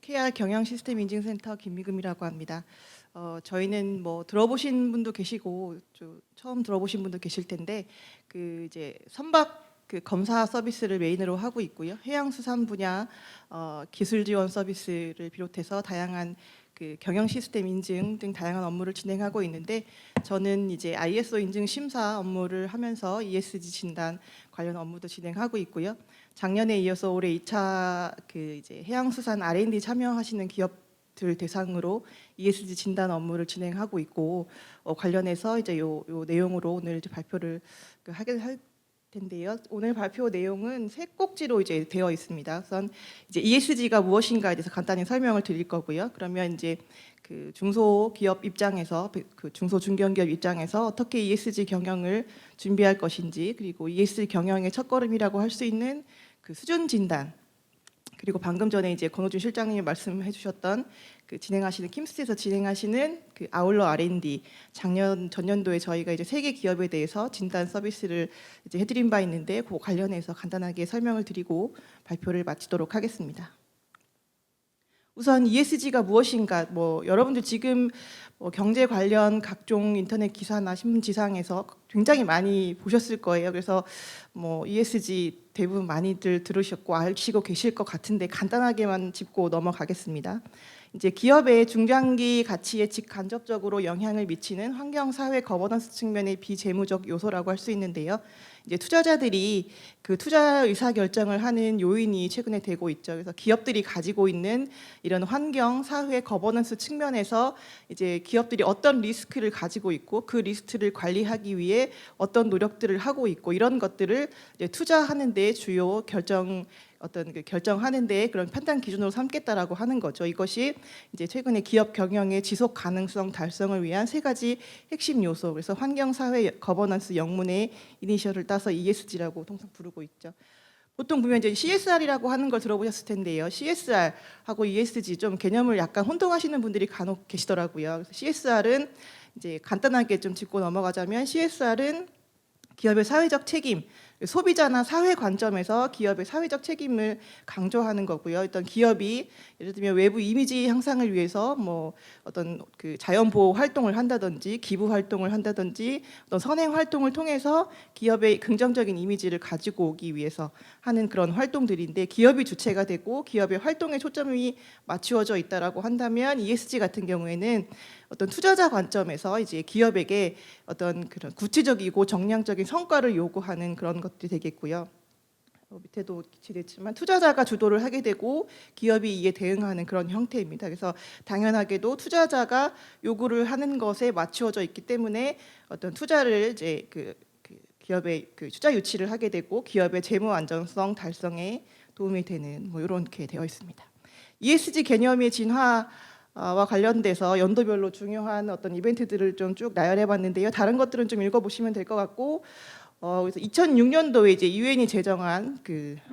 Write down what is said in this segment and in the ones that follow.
KR 경영 시스템 인증센터 김미금이라고 합니다. 저희는 뭐 들어보신 분도 계시고 처음 들어보신 분도 계실 텐데 이제 선박 검사 서비스를 메인으로 하고 있고요. 해양수산 분야 기술 지원 서비스를 비롯해서 다양한 경영 시스템 인증 등 다양한 업무를 진행하고 있는데, 저는 이제 ISO 인증 심사 업무를 하면서 ESG 진단 관련 업무도 진행하고 있고요. 작년에 이어서 올해 2차 이제 해양수산 R&D 참여하시는 기업들 대상으로 ESG 진단 업무를 진행하고 있고, 관련해서 이제 요 내용으로 오늘 이제 발표를 하게 할 텐데요. 오늘 발표 내용은 세 꼭지로 이제 되어 있습니다. 우선 이제 ESG가 무엇인가에 대해서 간단히 설명을 드릴 거고요. 그러면 이제 중소기업 입장에서 중소중견기업 입장에서 어떻게 ESG 경영을 준비할 것인지, 그리고 ESG 경영의 첫걸음이라고 할 수 있는 수준 진단, 그리고 방금 전에 이제 권호준 실장님이 말씀해 주셨던 진행하시는 킴스에서 진행하시는 아울러 R&D, 전년도에 저희가 이제 세 개 기업에 대해서 진단 서비스를 이제 해드린 바 있는데, 그 관련해서 간단하게 설명을 드리고 발표를 마치도록 하겠습니다. 우선 ESG가 무엇인가, 여러분들 지금 경제 관련 각종 인터넷 기사나 신문지상에서 굉장히 많이 보셨을 거예요. 그래서 ESG 대부분 많이들 들으셨고 아시고 계실 것 같은데 간단하게만 짚고 넘어가겠습니다. 이제 기업의 중장기 가치에 직간접적으로 영향을 미치는 환경, 사회, 거버넌스 측면의 비재무적 요소라고 할 수 있는데요. 이제 투자자들이 투자 의사 결정을 하는 요인이 최근에 되고 있죠. 그래서 기업들이 가지고 있는 이런 환경, 사회, 거버넌스 측면에서 이제 기업들이 어떤 리스크를 가지고 있고 그 리스크를 관리하기 위해 어떤 노력들을 하고 있고, 이런 것들을 이제 투자하는 데 주요 결정하는 데 그런 판단 기준으로 삼겠다라고 하는 거죠. 이것이 이제 최근에 기업 경영의 지속 가능성 달성을 위한 세 가지 핵심 요소. 그래서 환경, 사회, 거버넌스 영문의 이니셜을 따서 ESG라고 통상 부르고 있죠. 보통 보면 이제 CSR이라고 하는 걸 들어보셨을 텐데요. CSR하고 ESG 좀 개념을 약간 혼동하시는 분들이 간혹 계시더라고요. 그래서 CSR은 이제 간단하게 좀 짚고 넘어가자면, CSR은 기업의 사회적 책임, 소비자나 사회 관점에서 기업의 사회적 책임을 강조하는 거고요. 어떤 기업이 예를 들면 외부 이미지 향상을 위해서 어떤 자연 보호 활동을 한다든지 기부 활동을 한다든지 어떤 선행 활동을 통해서 기업의 긍정적인 이미지를 가지고 오기 위해서 하는 그런 활동들인데, 기업이 주체가 되고 기업의 활동에 초점이 맞추어져 있다라고 한다면, ESG 같은 경우에는 어떤 투자자 관점에서 이제 기업에게 어떤 그런 구체적이고 정량적인 성과를 요구하는 그런 것들이 되겠고요. 밑에도 기재됐지만 투자자가 주도를 하게 되고 기업이 이에 대응하는 그런 형태입니다. 그래서 당연하게도 투자자가 요구를 하는 것에 맞추어져 있기 때문에 어떤 투자를 이제 기업의 투자 유치를 하게 되고 기업의 재무 안정성 달성에 도움이 되는 이렇게 되어 있습니다. ESG 개념의 진화와 관련돼서 연도별로 중요한 어떤 이벤트들을 좀 쭉 나열해봤는데요. 다른 것들은 좀 읽어보시면 될 것 같고, 그래서 2006년도에 이제 유엔이 제정한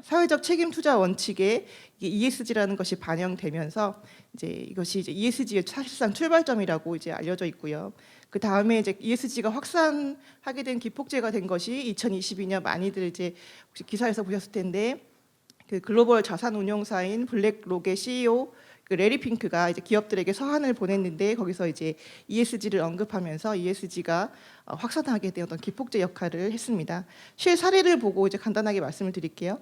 사회적 책임 투자 원칙에 ESG라는 것이 반영되면서 이제 이것이 이제 ESG의 사실상 출발점이라고 이제 알려져 있고요. 그 다음에 이제 ESG가 확산하게 된 기폭제가 된 것이 2022년, 많이들 이제 혹시 기사에서 보셨을 텐데 글로벌 자산 운용사인 블랙록의 CEO 레리 핑크가 이제 기업들에게 서한을 보냈는데, 거기서 이제 ESG를 언급하면서 ESG가 확산하게 된 어떤 기폭제 역할을 했습니다. 실 사례를 보고 이제 간단하게 말씀을 드릴게요.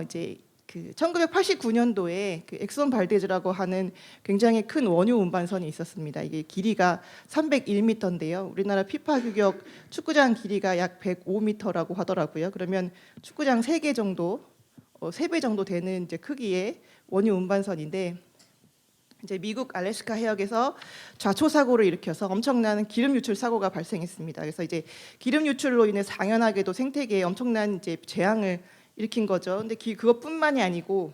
이제 1989년도에 엑손 발데즈라고 하는 굉장히 큰 원유 운반선이 있었습니다. 이게 길이가 301m인데요. 우리나라 피파 규격 축구장 길이가 약 105m라고 하더라고요. 그러면 축구장 3개 정도, 3배 정도 되는 이제 크기의 원유 운반선인데, 이제 미국 알래스카 해역에서 좌초 사고를 일으켜서 엄청난 기름 유출 사고가 발생했습니다. 그래서 이제 기름 유출로 인해 당연하게도 생태계에 엄청난 이제 재앙을 일으킨 거죠. 근데 그것뿐만이 아니고,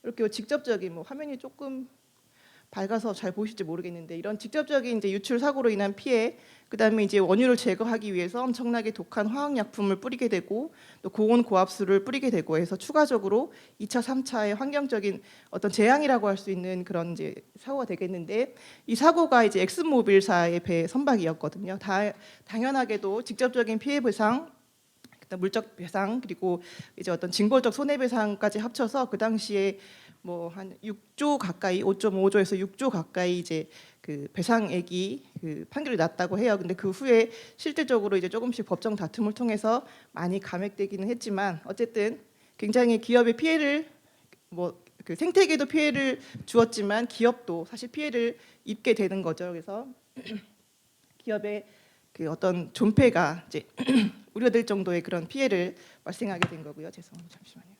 이렇게 직접적인 화면이 조금 밝아서 잘 보이실지 모르겠는데, 이런 직접적인 이제 유출 사고로 인한 피해, 그다음에 이제 원유를 제거하기 위해서 엄청나게 독한 화학약품을 뿌리게 되고 또 고온 고압수를 뿌리게 되고 해서 추가적으로 2차, 3차의 환경적인 어떤 재앙이라고 할 수 있는 그런 이제 사고가 되겠는데, 이 사고가 이제 엑슨모빌사의 배 선박이었거든요. 당연하게도 직접적인 피해 배상, 물적 배상, 그리고 이제 어떤 징벌적 손해배상까지 합쳐서 그 당시에 뭐 한 6조 가까이 5.5조에서 6조 가까이 이제 그 배상액이 그 판결이 났다고 해요. 근데 그 후에 실질적으로 이제 조금씩 법정 다툼을 통해서 많이 감액되기는 했지만 어쨌든 굉장히 기업의 피해를 뭐 그 생태계도 피해를 주었지만 기업도 사실 피해를 입게 되는 거죠. 그래서 기업의 그 어떤 존폐가 이제 우려될 정도의 그런 피해를 발생하게 된 거고요. 죄송합니다. 잠시만요.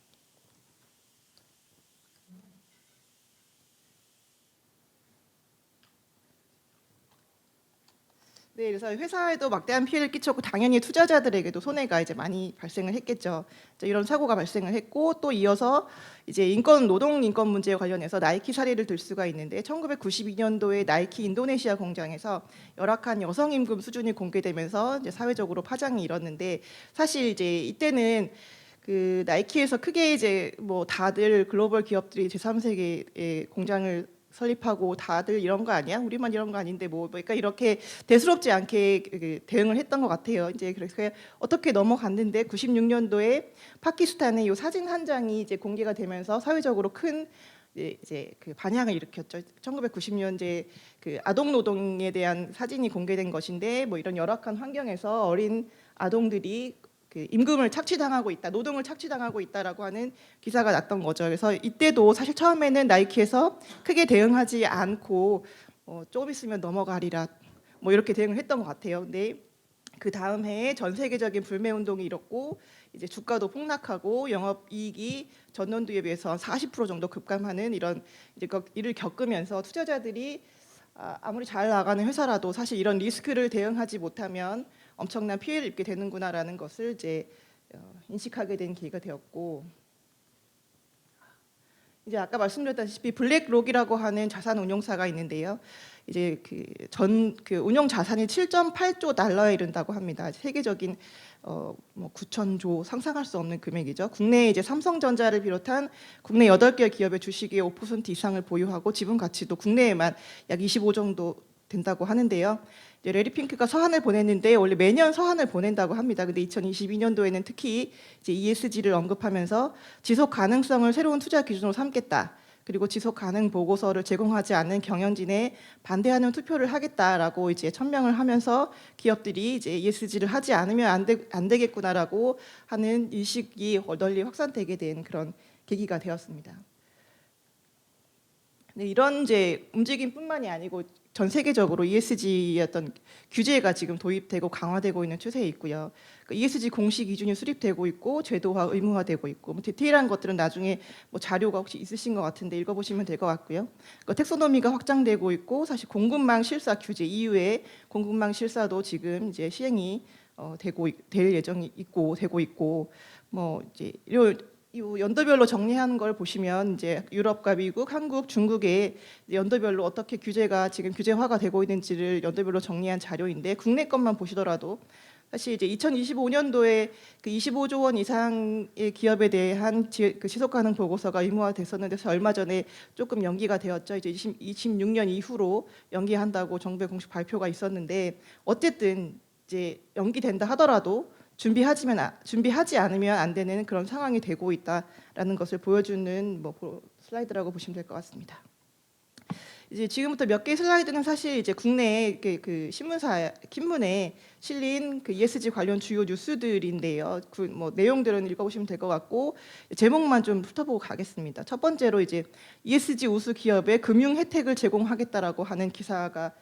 네, 그래서 회사에도 막대한 피해를 끼쳤고 당연히 투자자들에게도 손해가 이제 많이 발생을 했겠죠. 이제 이런 사고가 발생을 했고 또 이어서 이제 노동 인권 문제에 관련해서 나이키 사례를 들 수가 있는데 1992년도에 나이키 인도네시아 공장에서 열악한 여성 임금 수준이 공개되면서 이제 사회적으로 파장이 일었는데 사실 이제 이때는 그 나이키에서 크게 이제 뭐 다들 글로벌 기업들이 제3세계의 공장을 설립하고 다들 이런 거 아니야? 우리만 이런 거 아닌데 뭐 그러니까 이렇게 대수롭지 않게 대응을 했던 것 같아요. 이제 그래서 어떻게 넘어갔는데 96년도에 파키스탄의 이 사진 한 장이 이제 공개가 되면서 사회적으로 큰 이제 그 반향을 일으켰죠. 1990년대 그 아동 노동에 대한 사진이 공개된 것인데 뭐 이런 열악한 환경에서 어린 아동들이 그 임금을 착취당하고 있다, 노동을 착취당하고 있다라고 하는 기사가 났던 거죠. 그래서 이때도 사실 처음에는 나이키에서 크게 대응하지 않고 조금 있으면 넘어가리라 뭐 이렇게 대응을 했던 것 같아요. 근데 그 다음 해에 전 세계적인 불매 운동이 일었고 이제 주가도 폭락하고 영업 이익이 전년도에 비해서 40% 정도 급감하는 이런 이제 일을 겪으면서 투자자들이 아무리 잘 나가는 회사라도 사실 이런 리스크를 대응하지 못하면 엄청난 피해를 입게 되는구나라는 것을 이제 인식하게 된 계기가 되었고 이제 아까 말씀드렸다시피 블랙록이라고 하는 자산 운용사가 있는데요. 이제 그 운용 자산이 7.8조 달러에 이른다고 합니다. 세계적인 뭐 9천조 상상할 수 없는 금액이죠. 국내에 이제 삼성전자를 비롯한 국내 8개 기업의 주식의 5% 이상을 보유하고 지분 가치도 국내에만 약 25 정도 된다고 하는데요. 이제 레리 핑크가 서한을 보냈는데 원래 매년 서한을 보낸다고 합니다. 근데 2022년도에는 특히 이제 ESG를 언급하면서 지속 가능성을 새로운 투자 기준으로 삼겠다. 그리고 지속 가능 보고서를 제공하지 않는 경영진에 반대하는 투표를 하겠다라고 이제 천명을 하면서 기업들이 이제 ESG를 하지 않으면 안 되겠구나라고 하는 인식이 널리 확산되게 된 그런 계기가 되었습니다. 네, 이런 이제 움직임뿐만이 아니고 전 세계적으로 ESG의 어떤 규제가 지금 도입되고 강화되고 있는 추세에 있고요. 그 ESG 공식 기준이 수립되고 있고 제도화 의무화되고 있고 뭐 디테일한 것들은 나중에 뭐 자료가 혹시 있으신 것 같은데 읽어보시면 될 것 같고요. 그 텍소노미가 확장되고 있고 사실 공급망 실사 규제 이후에 공급망 실사도 지금 이제 시행이 될 예정이 있고 되고 있고 뭐 이제 이 연도별로 정리한 걸 보시면 이제 유럽과 미국, 한국, 중국의 연도별로 어떻게 규제가 지금 규제화가 되고 있는지를 연도별로 정리한 자료인데 국내 것만 보시더라도 사실 이제 2025년도에 그 25조 원 이상의 기업에 대한 그 지속 가능 보고서가 의무화됐었는데 얼마 전에 조금 연기가 되었죠. 이제 26년 이후로 연기한다고 정부의 공식 발표가 있었는데 어쨌든 이제 연기된다 하더라도 준비하지 않으면 안 되는 그런 상황이 되고 있다라는 것을 보여주는 뭐 슬라이드라고 보시면 될 것 같습니다. 이제 지금부터 몇 개의 슬라이드는 사실 이제 국내 그 신문에 실린 그 ESG 관련 주요 뉴스들인데요. 그 뭐 내용들은 읽어보시면 될 것 같고 제목만 좀 훑어보고 가겠습니다. 첫 번째로 이제 ESG 우수 기업에 금융 혜택을 제공하겠다라고 하는 기사가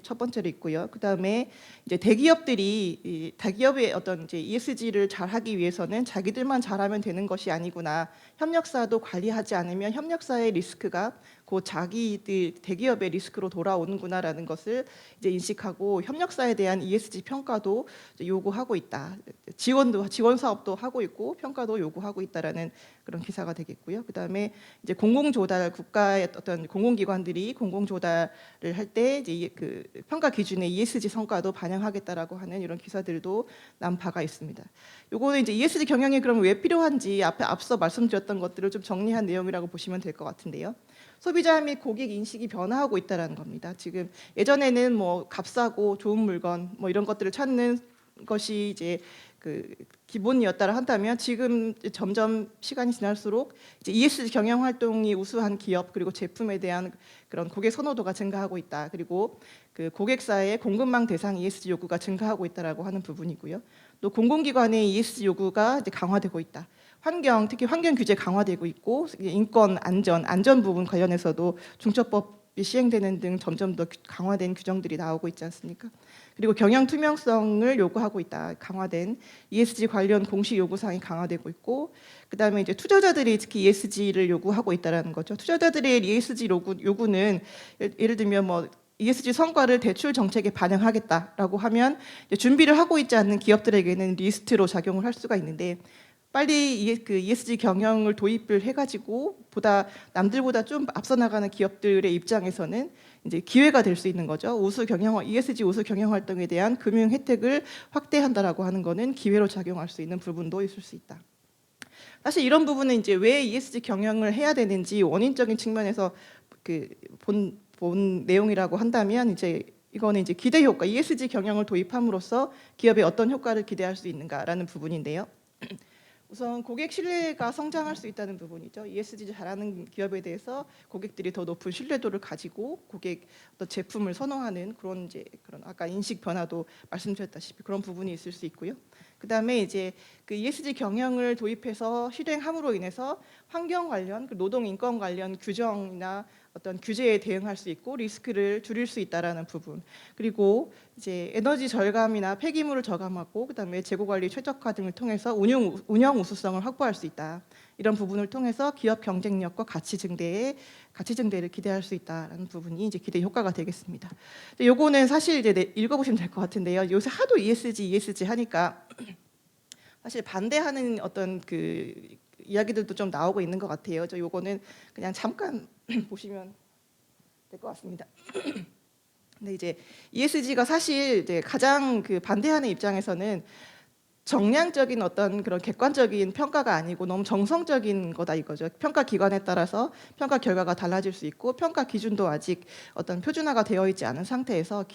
첫 번째로 있고요. 그 다음에 이제 대기업의 어떤 이제 ESG를 잘하기 위해서는 자기들만 잘하면 되는 것이 아니구나. 협력사도 관리하지 않으면 협력사의 리스크가 곧 자기들 대기업의 리스크로 돌아오는구나라는 것을 이제 인식하고 협력사에 대한 ESG 평가도 요구하고 있다. 지원 사업도 하고 있고 평가도 요구하고 있다라는 그런 기사가 되겠고요. 그다음에 이제 공공조달 국가의 어떤 공공기관들이 공공조달을 할 때 이제 그 평가 기준의 ESG 성과도 반영하겠다라고 하는 이런 기사들도 난 바가 있습니다. 요거는 이제 ESG 경영이 그럼 왜 필요한지 앞서 말씀드렸던 것들을 좀 정리한 내용이라고 보시면 될 것 같은데요. 소비자 및 고객 인식이 변화하고 있다라는 겁니다. 지금 예전에는 뭐 값싸고 좋은 물건 뭐 이런 것들을 찾는 것이 이제 그 기본이었다라 한다면 지금 점점 시간이 지날수록 이제 ESG 경영 활동이 우수한 기업 그리고 제품에 대한 그런 고객 선호도가 증가하고 있다. 그리고 그 고객사의 공급망 대상 ESG 요구가 증가하고 있다라고 하는 부분이고요. 또 공공기관의 ESG 요구가 이제 강화되고 있다. 환경, 특히 환경 규제 강화되고 있고 인권, 안전 부분 관련해서도 중처법이 시행되는 등 점점 더 강화된 규정들이 나오고 있지 않습니까? 그리고 경영 투명성을 요구하고 있다. 강화된 ESG 관련 공시 요구사항이 강화되고 있고, 그다음에 이제 투자자들이 특히 ESG를 요구하고 있다라는 거죠. 투자자들의 ESG 요구는 예를 들면 뭐 ESG 성과를 대출 정책에 반영하겠다라고 하면 준비를 하고 있지 않는 기업들에게는 리스트로 작용을 할 수가 있는데, 빨리 그 ESG 경영을 도입을 해가지고 남들보다 좀 앞서 나가는 기업들의 입장에서는 이제 기회가 될 수 있는 거죠. ESG 우수 경영 활동에 대한 금융 혜택을 확대한다라고 하는 거는 기회로 작용할 수 있는 부분도 있을 수 있다. 사실 이런 부분은 이제 왜 ESG 경영을 해야 되는지 원인적인 측면에서 그 본 내용이라고 한다면 이제 이거는 이제 기대 효과, ESG 경영을 도입함으로써 기업에 어떤 효과를 기대할 수 있는가라는 부분인데요. 우선 고객 신뢰가 성장할 수 있다는 부분이죠. ESG 잘하는 기업에 대해서 고객들이 더 높은 신뢰도를 가지고 고객 어떤 제품을 선호하는 그런 아까 인식 변화도 말씀드렸다시피 그런 부분이 있을 수 있고요. 그다음에 이제 그 ESG 경영을 도입해서 실행함으로 인해서 환경 관련, 노동 인권 관련 규정이나 어떤 규제에 대응할 수 있고 리스크를 줄일 수 있다라는 부분. 그리고 이제 에너지 절감이나 폐기물을 저감하고 그다음에 재고 관리 최적화 등을 통해서 운영 우수성을 확보할 수 있다. 이런 부분을 통해서 기업 경쟁력과 가치 증대를 기대할 수 있다라는 부분이 이제 기대 효과가 되겠습니다. 요거는 사실 이제 읽어보시면 될 것 같은데요. 요새 하도 ESG 하니까 사실 반대하는 어떤 그 이야기들도 좀 나오고 있는 것 같아요. 요거는 그냥 잠깐 보시면 될 것 같습니다. 근데 이제 ESG가 사실 이제 가장 그 반대하는 입장에서는 정량적인 어떤 그런 객관적인 평가가 아니고 너무 정성적인 거다 이거죠. 평가 기관에 따라서 평가 결과가 달라질 수 있고 평가 기준도 아직 어떤 표준화가 되어 있지 않은 상태에서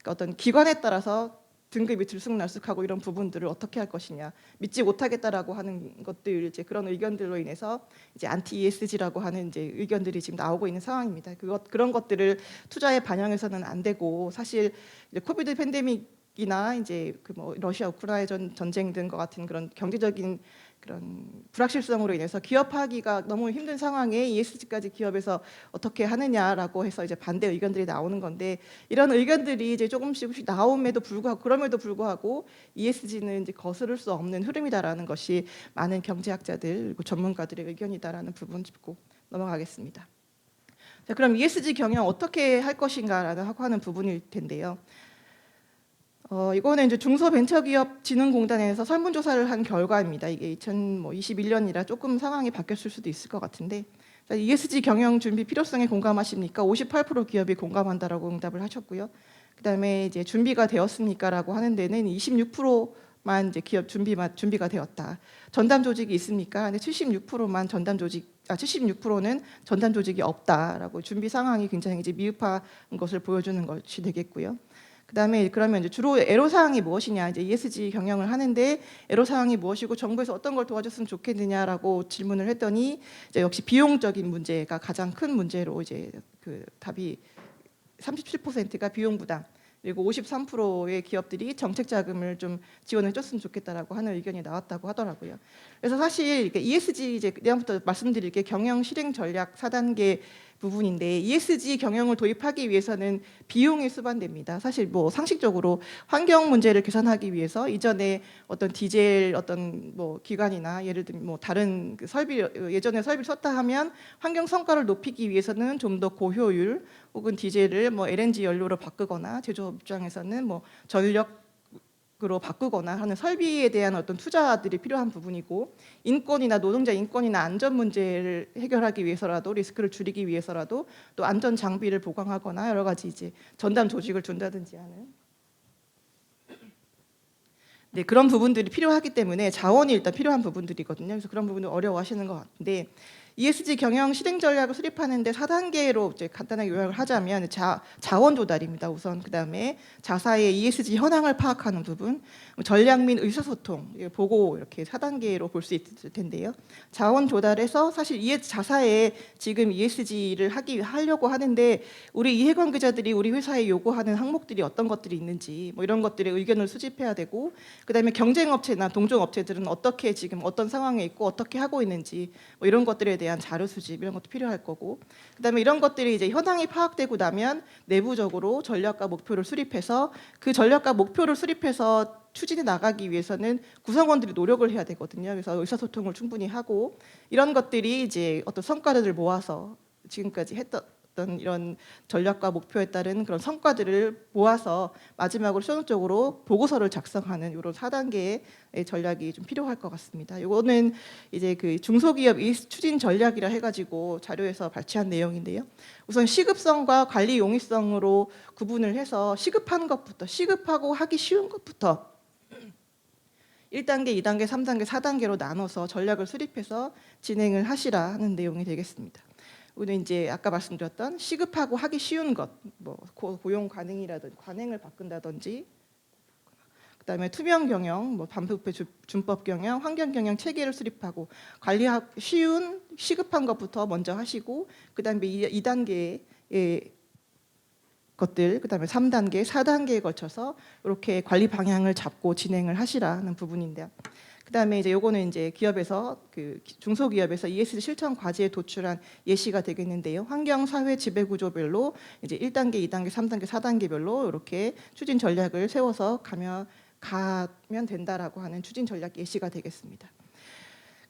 어떤 기관에 따라서 등급이 들쑥날쑥하고 이런 부분들을 어떻게 할 것이냐, 믿지 못하겠다라고 하는 것들, 이제 그런 의견들로 인해서 이제 안티 ESG라고 하는 이제 의견들이 지금 나오고 있는 상황입니다. 그런 것들을 투자에 반영해서는 안 되고, 사실 이제 코비드 팬데믹이나 이제 그 뭐 러시아 우크라이나 전쟁 등과 같은 그런 경제적인 그런 불확실성으로 인해서 기업하기가 너무 힘든 상황에 ESG까지 기업에서 어떻게 하느냐라고 해서 이제 반대 의견들이 나오는 건데, 이런 의견들이 이제 조금씩 나옴에도 불구하고 그럼에도 불구하고 ESG는 이제 거스를 수 없는 흐름이다라는 것이 많은 경제학자들 그리고 전문가들의 의견이다라는 부분 짚고 넘어가겠습니다. 자, 그럼 ESG 경영 어떻게 할 것인가라고 하는 부분일 텐데요. 이거는 이제 중소벤처기업진흥공단에서 설문조사를 한 결과입니다. 이게 2021년이라 조금 상황이 바뀌었을 수도 있을 것 같은데, ESG 경영 준비 필요성에 공감하십니까? 58% 기업이 공감한다라고 응답을 하셨고요. 그다음에 이제 준비가 되었습니까라고 하는 데는 26%만 이제 기업 준비가 되었다. 전담 조직이 있습니까? 근데 76%는 전담 조직이 없다라고, 준비 상황이 굉장히 이제 미흡한 것을 보여주는 것이 되겠고요. 그다음에 그러면 이제 주로 애로사항이 무엇이냐, 이제 ESG 경영을 하는데 애로사항이 무엇이고 정부에서 어떤 걸 도와줬으면 좋겠느냐라고 질문을 했더니 이제 역시 비용적인 문제가 가장 큰 문제로 이제 그 답이 37%가 비용 부담, 그리고 53%의 기업들이 정책 자금을 좀 지원해 줬으면 좋겠다라고 하는 의견이 나왔다고 하더라고요. 그래서 사실 ESG 이제 내일부터 말씀드릴 게 경영 실행 전략 4단계 부분인데, ESG 경영을 도입하기 위해서는 비용이 수반됩니다. 사실 뭐 상식적으로 환경 문제를 개선하기 위해서 이전에 어떤 디젤 어떤 뭐 기관이나 예를 들면 뭐 다른 그 예전에 설비를 썼다 하면 환경 성과를 높이기 위해서는 좀 더 고효율 혹은 디젤을 뭐 LNG 연료로 바꾸거나, 제조업 입장에서는 뭐 전력으로 바꾸거나 하는 설비에 대한 어떤 투자들이 필요한 부분이고, 인권이나 노동자 인권이나 안전 문제를 해결하기 위해서라도, 리스크를 줄이기 위해서라도 또 안전 장비를 보강하거나 여러 가지 이제 전담 조직을 둔다든지 하는 그런 부분들이 필요하기 때문에 자원이 일단 필요한 부분들이거든요. 그래서 그런 부분을 어려워하시는 것 같은데, ESG 경영 실행 전략을 수립하는데 4단계로 이제 간단하게 요약을 하자면 자원 조달입니다. 우선 그다음에 자사의 ESG 현황을 파악하는 부분, 전략 및 의사소통, 보고 이렇게 4단계로 볼 수 있을 텐데요. 자원 조달에서 사실 자사에 지금 ESG를 하려고 하는데 우리 이해관계자들이 우리 회사에 요구하는 항목들이 어떤 것들이 있는지 뭐 이런 것들의 의견을 수집해야 되고, 그다음에 경쟁업체나 동종업체들은 어떻게 지금 어떤 상황에 있고 어떻게 하고 있는지 뭐 이런 것들에 대한 자료 수집 이런 것도 필요할 거고, 그다음에 이런 것들이 이제 현황이 파악되고 나면 내부적으로 전략과 목표를 수립해서 그 전략과 목표를 수립해서 추진해 나가기 위해서는 구성원들이 노력을 해야 되거든요. 그래서 의사소통을 충분히 하고 이런 것들이 이제 어떤 성과들을 모아서 지금까지 했던 이런 전략과 목표에 따른 그런 성과들을 모아서 마지막으로 최종적으로 보고서를 작성하는 이런 4단계의 전략이 좀 필요할 것 같습니다. 이거는 이제 그 중소기업 추진 전략이라 해가지고 자료에서 발췌한 내용인데요. 우선 시급성과 관리 용이성으로 구분을 해서 시급한 것부터, 시급하고 하기 쉬운 것부터 1단계, 2단계, 3단계, 4단계로 나눠서 전략을 수립해서 진행을 하시라 하는 내용이 되겠습니다. 오늘 이제 아까 말씀드렸던 시급하고 하기 쉬운 것, 뭐 고용 관행이라든지 관행을 바꾼다든지, 그다음에 투명 경영, 뭐 반부패 준법 경영, 환경 경영 체계를 수립하고 관리하기 쉬운 시급한 것부터 먼저 하시고, 그다음에 2단계의 것들, 그다음에 3단계, 4단계에 걸쳐서 이렇게 관리 방향을 잡고 진행을 하시라는 부분인데요. 그다음에 이제 요거는 이제 기업에서 그 중소기업에서 ESG 실천 과제에 도출한 예시가 되겠는데요. 환경, 사회, 지배 구조별로 이제 1단계, 2단계, 3단계, 4단계별로 이렇게 추진 전략을 세워서 가면 된다라고 하는 추진 전략 예시가 되겠습니다.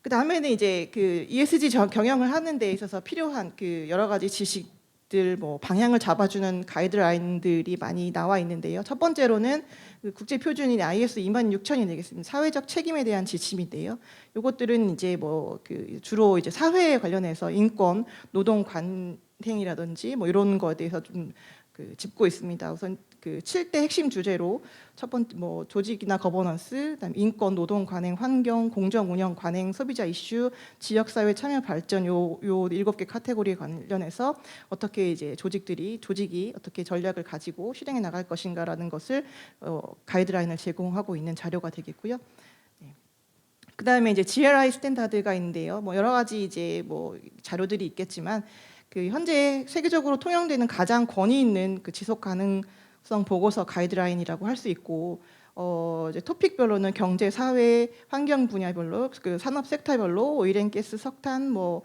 그 다음에는 이제 그 ESG 경영을 하는 데 있어서 필요한 그 여러 가지 지식들, 뭐 방향을 잡아주는 가이드라인들이 많이 나와 있는데요. 첫 번째로는 그 국제 표준인 IS 26000이 되겠습니다. 사회적 책임에 대한 지침인데요. 이것들은 이제 뭐 그 주로 이제 사회에 관련해서 인권, 노동 관행이라든지 뭐 이런 거에 대해서 좀 그 짚고 있습니다. 우선 그 7대 핵심 주제로 첫 번째 뭐 조직이나 거버넌스, 그다음에 인권, 노동 관행, 환경, 공정 운영 관행, 소비자 이슈, 지역 사회 참여 발전 요 7개 카테고리에 관련해서 어떻게 이제 조직이 어떻게 전략을 가지고 실행해 나갈 것인가라는 것을 가이드라인을 제공하고 있는 자료가 되겠고요. 네. 그다음에 이제 GRI 스탠다드가 있는데요. 뭐 여러 가지 이제 뭐 자료들이 있겠지만 그 현재 세계적으로 통용되는 가장 권위 있는 그 지속 가능성 보고서 가이드라인이라고 할 수 있고, 이제 토픽별로는 경제, 사회, 환경 분야별로 그 산업 섹터별로 오일앤가스, 석탄 뭐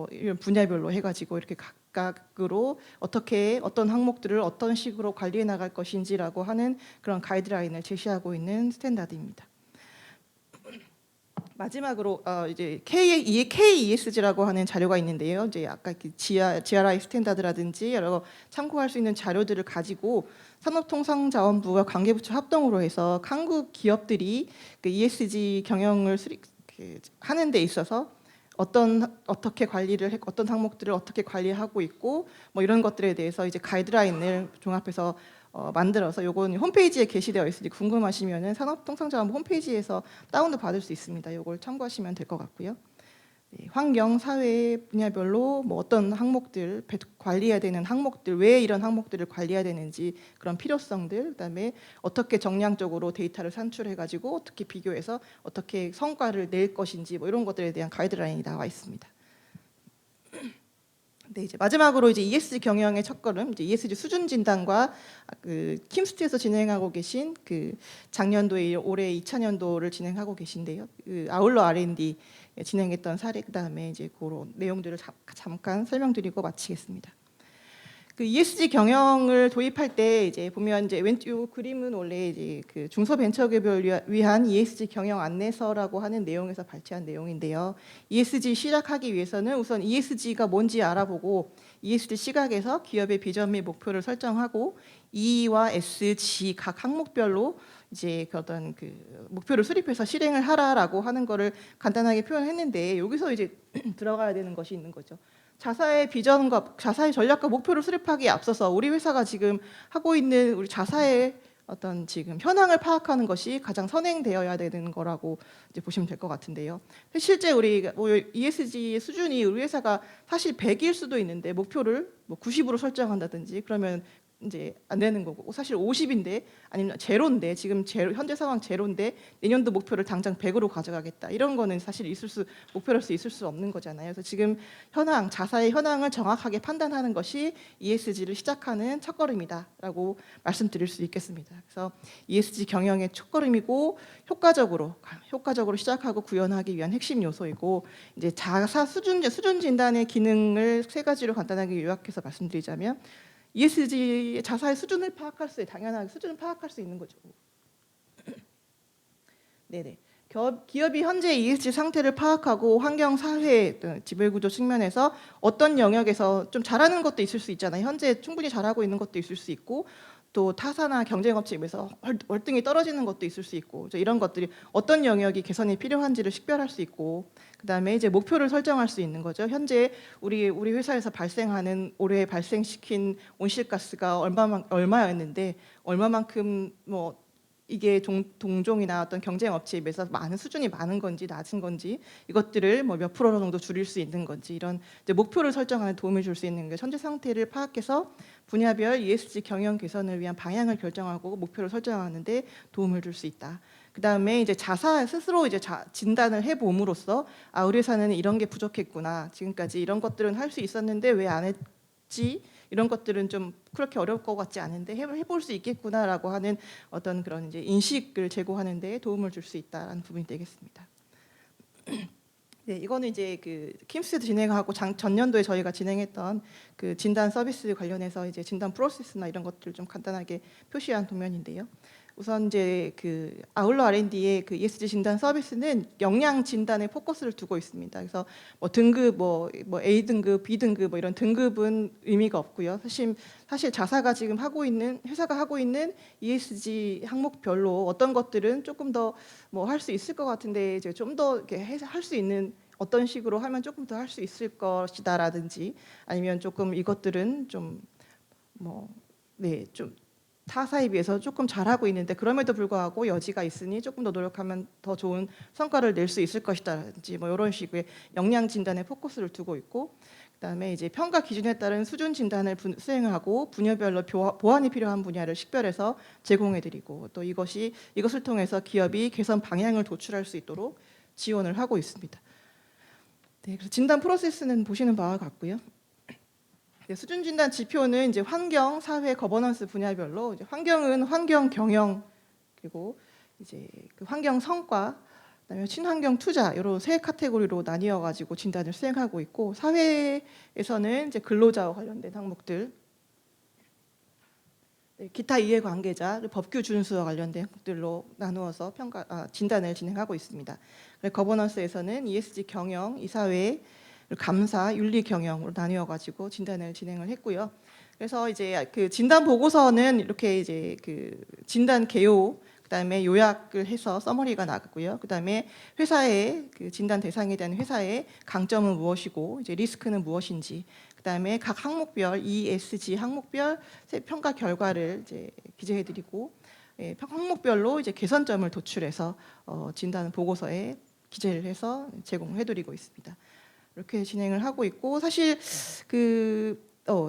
이런 분야별로 해가지고 이렇게 각각으로 어떻게 어떤 항목들을 어떤 식으로 관리해 나갈 것인지라고 하는 그런 가이드라인을 제시하고 있는 스탠다드입니다. 마지막으로 이제 KESG라고 하는 자료가 있는데요. 이제 아까 GRI 스탠다드라든지 여러 참고할 수 있는 자료들을 가지고 산업통상자원부와 관계부처 합동으로 해서 한국 기업들이 그 ESG 경영을 하는 데 있어서 어떻게 관리를 했고 어떤 항목들을 어떻게 관리하고 있고 뭐 이런 것들에 대해서 이제 가이드라인을 종합해서 만들어서 요건 홈페이지에 게시되어 있으니 궁금하시면은 산업통상자원부 홈페이지에서 다운도 받을 수 있습니다. 요걸 참고하시면 될 것 같고요. 네, 환경, 사회 분야별로 뭐 어떤 항목들 관리해야 되는 항목들, 왜 이런 항목들을 관리해야 되는지 그런 필요성들, 그다음에 어떻게 정량적으로 데이터를 산출해가지고 어떻게 비교해서 어떻게 성과를 낼 것인지 뭐 이런 것들에 대한 가이드라인이 나와 있습니다. 네, 이제 마지막으로 이제 ESG 경영의 첫걸음, 이제 ESG 수준 진단과 그 킴스트에서 진행하고 계신 그 작년도에 올해 2000년도를 진행하고 계신데요. 그 아울러 R&D 진행했던 사례, 그다음에 이제 그런 내용들을 잠깐 설명드리고 마치겠습니다. 그 ESG 경영을 도입할 때 이제 보면 이제 왼쪽 그림은 원래 이제 그 중소벤처기업을 위한 ESG 경영 안내서라고 하는 내용에서 발췌한 내용인데요. ESG 시작하기 위해서는 우선 ESG가 뭔지 알아보고 ESG 시각에서 기업의 비전 및 목표를 설정하고 E와 S, G 각 항목별로 이제 그 어떤 그 목표를 수립해서 실행을 하라라고 하는 거를 간단하게 표현했는데 여기서 이제 들어가야 되는 것이 있는 거죠. 자사의 비전과 자사의 전략과 목표를 수립하기에 앞서서 우리 회사가 지금 하고 있는 우리 자사의 어떤 지금 현황을 파악하는 것이 가장 선행되어야 되는 거라고 이제 보시면 될 것 같은데요. 실제 우리 뭐 ESG 수준이 우리 회사가 사실 100일 수도 있는데 목표를 뭐 90으로 설정한다든지 그러면 이제 안 되는 거고, 사실 50인데 아니면 제로인데 지금 제로, 현재 상황 제로인데 내년도 목표를 당장 100으로 가져가겠다, 이런 거는 사실 목표로서 있을 수 없는 거잖아요. 그래서 지금 현황, 자사의 현황을 정확하게 판단하는 것이 ESG를 시작하는 첫걸음이다라고 말씀드릴 수 있겠습니다. 그래서 ESG 경영의 첫걸음이고 효과적으로 시작하고 구현하기 위한 핵심 요소이고, 이제 자사 수준 진단의 기능을 세 가지로 간단하게 요약해서 말씀드리자면, ESG 자사의 수준을 파악할 수, 당연하게 수준을 파악할 수 있는 거죠. 네네. 기업이 현재 ESG 상태를 파악하고 환경, 사회, 지배구조 측면에서 어떤 영역에서 좀 잘하는 것도 있을 수 있잖아요. 현재 충분히 잘하고 있는 것도 있을 수 있고, 또 타사나 경쟁업체에 비해서 월등히 떨어지는 것도 있을 수 있고, 이런 것들이 어떤 영역이 개선이 필요한지를 식별할 수 있고, 그다음에 이제 목표를 설정할 수 있는 거죠. 현재 우리 회사에서 올해 발생시킨 온실가스가 얼마였는데 얼마만큼 뭐 이게 동종이나 어떤 경쟁 업체에 비해서 수준이 많은 건지 낮은 건지, 이것들을 뭐 몇 프로 정도 줄일 수 있는 건지, 이런 이제 목표를 설정하는 도움을 줄 수 있는 게 현재 상태를 파악해서 분야별 ESG 경영 개선을 위한 방향을 결정하고 목표를 설정하는 데 도움을 줄 수 있다. 그다음에 이제 자사 스스로 이제 진단을 해봄으로써, 우리 회사는 이런 게 부족했구나, 지금까지 이런 것들은 할 수 있었는데 왜 안 했지, 이런 것들은 좀 그렇게 어려울 것 같지 않은데 해볼 수 있겠구나라고 하는 어떤 그런 이제 인식을 제고하는 데 도움을 줄 수 있다라는 부분이 되겠습니다. 네, 이거는 이제 그 킴스에서 진행하고 전년도에 저희가 진행했던 그 진단 서비스 관련해서 이제 진단 프로세스나 이런 것들 좀 간단하게 표시한 도면인데요. 우선 이제 그 아울러 R&D의 그 ESG 진단 서비스는 역량 진단에 포커스를 두고 있습니다. 그래서 뭐 등급 뭐 A 등급, B 등급 뭐 이런 등급은 의미가 없고요. 사실 자사가 지금 회사가 하고 있는 ESG 항목별로 어떤 것들은 조금 더 뭐 할 수 있을 것 같은데, 이제 좀 더 이렇게 할 수 있는, 어떤 식으로 하면 조금 더 할 수 있을 것이다라든지, 아니면 조금 이것들은 좀 뭐 좀 타사에 비해서 조금 잘하고 있는데 그럼에도 불구하고 여지가 있으니 조금 더 노력하면 더 좋은 성과를 낼 수 있을 것이다든지, 뭐 이런 식의 역량 진단에 포커스를 두고 있고, 그다음에 이제 평가 기준에 따른 수준 진단을 수행하고 분야별로 보완이 필요한 분야를 식별해서 제공해드리고, 또 이것을 통해서 기업이 개선 방향을 도출할 수 있도록 지원을 하고 있습니다. 네, 그래서 진단 프로세스는 보시는 바와 같고요. 네, 수준 진단 지표는 이제 환경, 사회, 거버넌스 분야별로, 이제 환경은 환경 경영, 그리고 이제 그 환경 성과, 그다음에 친환경 투자, 이런 세 카테고리로 나뉘어 가지고 진단을 수행하고 있고, 사회에서는 이제 근로자와 관련된 항목들, 네, 기타 이해관계자, 법규 준수와 관련된 항목들로 나누어서 진단을 진행하고 있습니다. 거버넌스에서는 ESG 경영, 이사회, 감사, 윤리 경영으로 나뉘어 가지고 진단을 진행을 했고요. 그래서 이제 그 진단 보고서는 이렇게 이제 그 진단 개요, 그다음에 요약을 해서 서머리가 나갔고요. 그다음에 회사의 그 진단 대상에 대한 회사의 강점은 무엇이고, 이제 리스크는 무엇인지, 그다음에 각 항목별 ESG 항목별 평가 결과를 이제 기재해드리고, 항목별로 이제 개선점을 도출해서 진단 보고서에 기재를 해서 제공해드리고 있습니다. 이렇게 진행을 하고 있고, 사실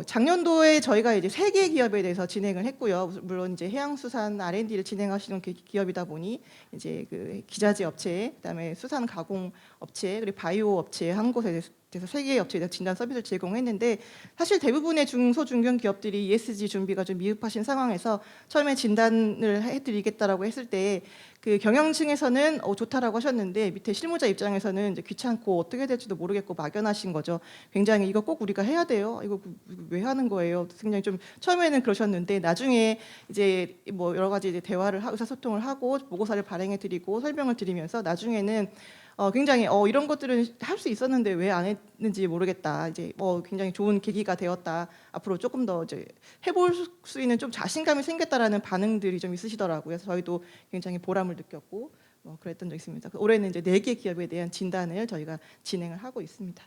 작년도에 저희가 이제 3개 기업에 대해서 진행을 했고요. 물론 이제 해양수산 R&D를 진행하시는 기업이다 보니 이제 그 기자재 업체, 그다음에 수산 가공 업체, 그리고 바이오 업체 한 곳에 대해서 3개의 업체에 대해서 진단 서비스를 제공했는데, 사실 대부분의 중소중견 기업들이 ESG 준비가 좀 미흡하신 상황에서 처음에 진단을 해드리겠다라고 했을 때 그 경영층에서는 좋다라고 하셨는데, 밑에 실무자 입장에서는 이제 귀찮고 어떻게 될지도 모르겠고 막연하신 거죠. 굉장히 이거 꼭 우리가 해야 돼요, 이거 왜 하는 거예요, 굉장히 좀 처음에는 그러셨는데, 나중에 이제 뭐 여러 가지 이제 대화를 의사소통을 하고 보고서를 발행해드리고 설명을 드리면서 나중에는 굉장히 이런 것들은 할 수 있었는데 왜 안 했는지 모르겠다, 이제 굉장히 좋은 계기가 되었다, 앞으로 조금 더 이제 해볼 수 있는 좀 자신감이 생겼다라는 반응들이 좀 있으시더라고요. 그래서 저희도 굉장히 보람을 느꼈고 그랬던 적이 있습니다. 올해는 이제 4개 기업에 대한 진단을 저희가 진행을 하고 있습니다.